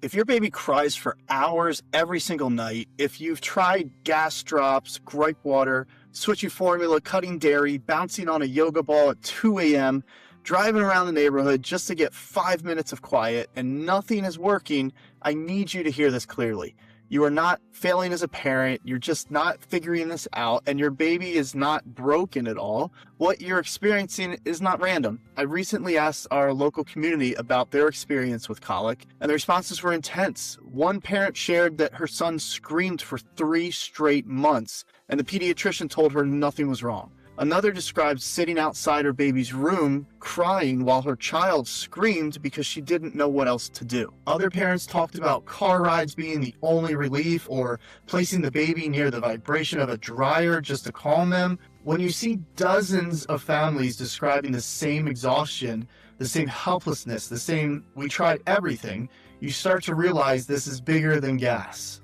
If your baby cries for hours every single night, if you've tried gas drops, gripe water, switching formula, cutting dairy, bouncing on a yoga ball at 2 a.m., driving around the neighborhood just to get 5 minutes of quiet, and nothing is working, I need you to hear this clearly. You are not failing as a parent, you're just not figuring this out, and your baby is not broken at all. What you're experiencing is not random. I recently asked our local community about their experience with colic, and the responses were intense. One parent shared that her son screamed for 3 straight months, and the pediatrician told her nothing was wrong. Another described sitting outside her baby's room crying while her child screamed because she didn't know what else to do. Other parents talked about car rides being the only relief, or placing the baby near the vibration of a dryer just to calm them. When you see dozens of families describing the same exhaustion, the same helplessness, the same "we tried everything," you start to realize this is bigger than gas.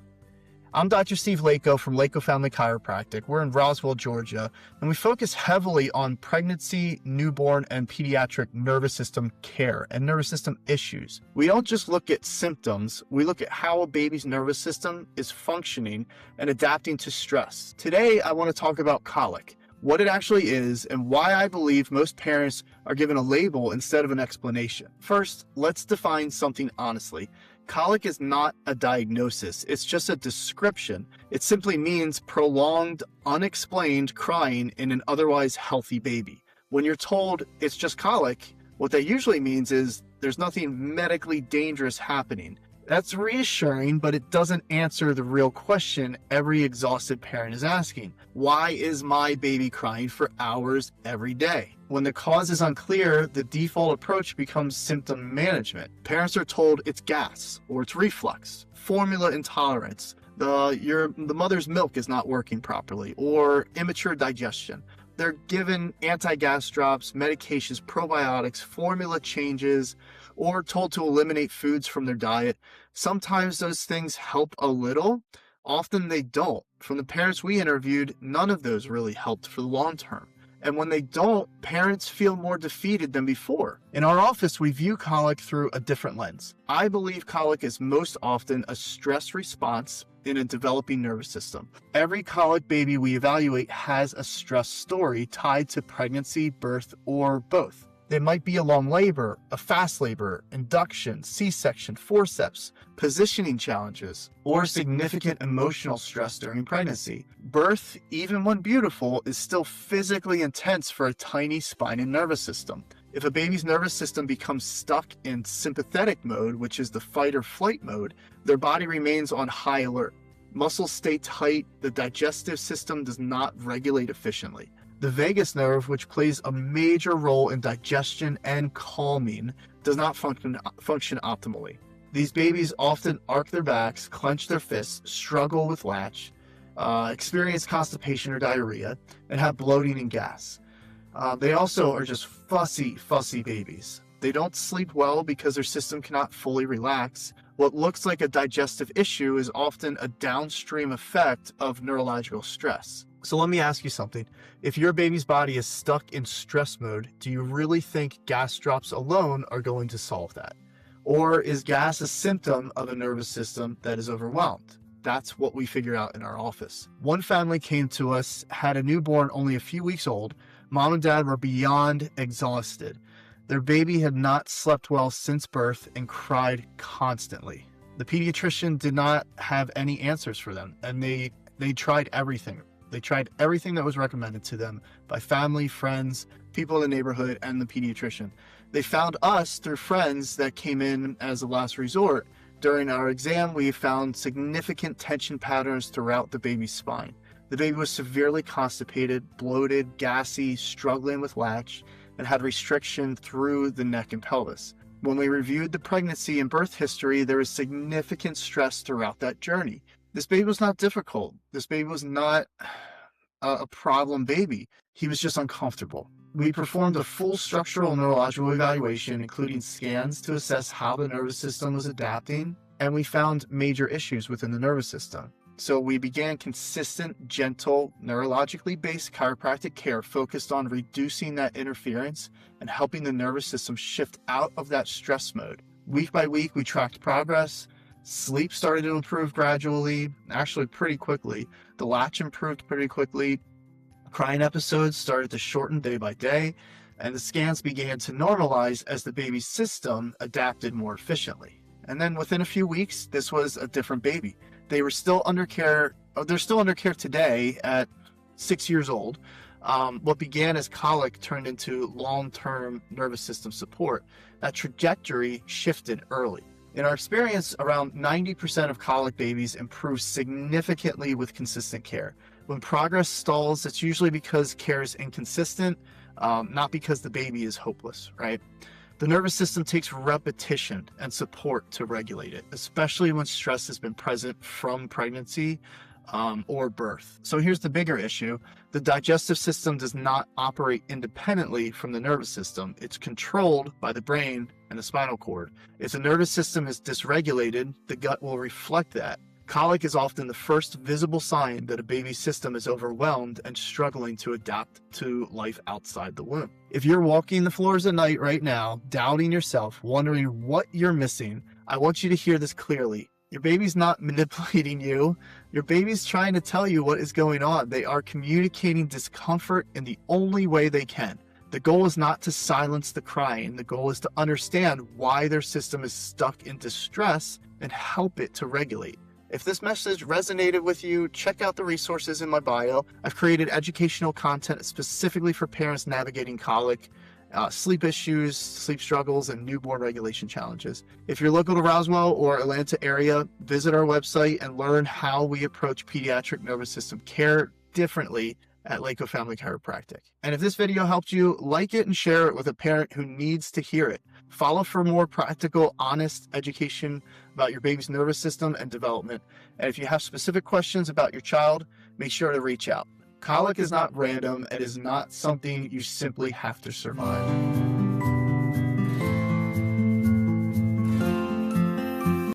I'm Dr. Steve Lako from Lako Family Chiropractic. We're in Roswell, Georgia, and we focus heavily on pregnancy, newborn, and pediatric nervous system care and nervous system issues. We don't just look at symptoms, we look at how a baby's nervous system is functioning and adapting to stress. Today, I want to talk about colic, what it actually is, and why I believe most parents are given a label instead of an explanation. First, let's define something honestly. Colic is not a diagnosis, it's just a description. It simply means prolonged, unexplained crying in an otherwise healthy baby. When you're told it's just colic, what that usually means is there's nothing medically dangerous happening. That's reassuring, but it doesn't answer the real question every exhausted parent is asking. Why is my baby crying for hours every day? When the cause is unclear, the default approach becomes symptom management. Parents are told it's gas, or it's reflux, formula intolerance, the mother's milk is not working properly, or immature digestion. They're given anti-gas drops, medications, probiotics, formula changes, or told to eliminate foods from their diet. Sometimes those things help a little, often they don't. From the parents we interviewed, none of those really helped for the long term. And when they don't, parents feel more defeated than before. In our office, we view colic through a different lens. I believe colic is most often a stress response in a developing nervous system. Every colic baby we evaluate has a stress story tied to pregnancy, birth, or both. They might be a long labor, a fast labor, induction, C-section, forceps, positioning challenges, or significant emotional stress during pregnancy. Birth, even when beautiful, is still physically intense for a tiny spine and nervous system. If a baby's nervous system becomes stuck in sympathetic mode, which is the fight or flight mode, their body remains on high alert. Muscles stay tight, the digestive system does not regulate efficiently. The vagus nerve, which plays a major role in digestion and calming, does not function optimally. These babies often arch their backs, clench their fists, struggle with latch, experience constipation or diarrhea, and have bloating and gas. They also are just fussy babies. They don't sleep well because their system cannot fully relax. What looks like a digestive issue is often a downstream effect of neurological stress. So let me ask you something. If your baby's body is stuck in stress mode, do you really think gas drops alone are going to solve that? Or is gas a symptom of a nervous system that is overwhelmed? That's what we figure out in our office. One family came to us, had a newborn only a few weeks old. Mom and dad were beyond exhausted. Their baby had not slept well since birth and cried constantly. The pediatrician did not have any answers for them, and they tried everything. They tried everything that was recommended to them by family, friends, people in the neighborhood, and the pediatrician. They found us through friends that came in as a last resort. During our exam, we found significant tension patterns throughout the baby's spine. The baby was severely constipated, bloated, gassy, struggling with latch, and had restriction through the neck and pelvis. When we reviewed the pregnancy and birth history, there was significant stress throughout that journey. This baby was not difficult. This baby was not a problem baby. He was just uncomfortable. We performed a full structural and neurological evaluation, including scans to assess how the nervous system was adapting, and we found major issues within the nervous system. So we began consistent, gentle, neurologically based chiropractic care focused on reducing that interference and helping the nervous system shift out of that stress mode. Week by week, we tracked progress. Sleep started to improve gradually, actually pretty quickly. The latch improved pretty quickly. Crying episodes started to shorten day by day, and the scans began to normalize as the baby's system adapted more efficiently. And then within a few weeks, this was a different baby. They were still under care. They're still under care today at 6 years old. What began as colic turned into long-term nervous system support. That trajectory shifted early. In our experience, around 90% of colic babies improve significantly with consistent care. When progress stalls, it's usually because care is inconsistent, not because the baby is hopeless, right? The nervous system takes repetition and support to regulate it, especially when stress has been present from pregnancy or birth. So here's the bigger issue. The digestive system does not operate independently from the nervous system. It's controlled by the brain and the spinal cord. If the nervous system is dysregulated, the gut will reflect that. Colic is often the first visible sign that a baby's system is overwhelmed and struggling to adapt to life outside the womb. If you're walking the floors at night right now, doubting yourself, wondering what you're missing, I want you to hear this clearly. Your baby's not manipulating you. Your baby's trying to tell you what is going on. They are communicating discomfort in the only way they can. The goal is not to silence the crying. The goal is to understand why their system is stuck in distress and help it to regulate. If this message resonated with you, check out the resources in my bio. I've created educational content specifically for parents navigating colic, sleep issues, sleep struggles, and newborn regulation challenges. If you're local to Roswell or Atlanta area, visit our website and learn how we approach pediatric nervous system care differently at Lako Family Chiropractic. And if this video helped you, like it and share it with a parent who needs to hear it. Follow for more practical, honest education about your baby's nervous system and development. And if you have specific questions about your child, make sure to reach out. Colic is not random. It is not something you simply have to survive.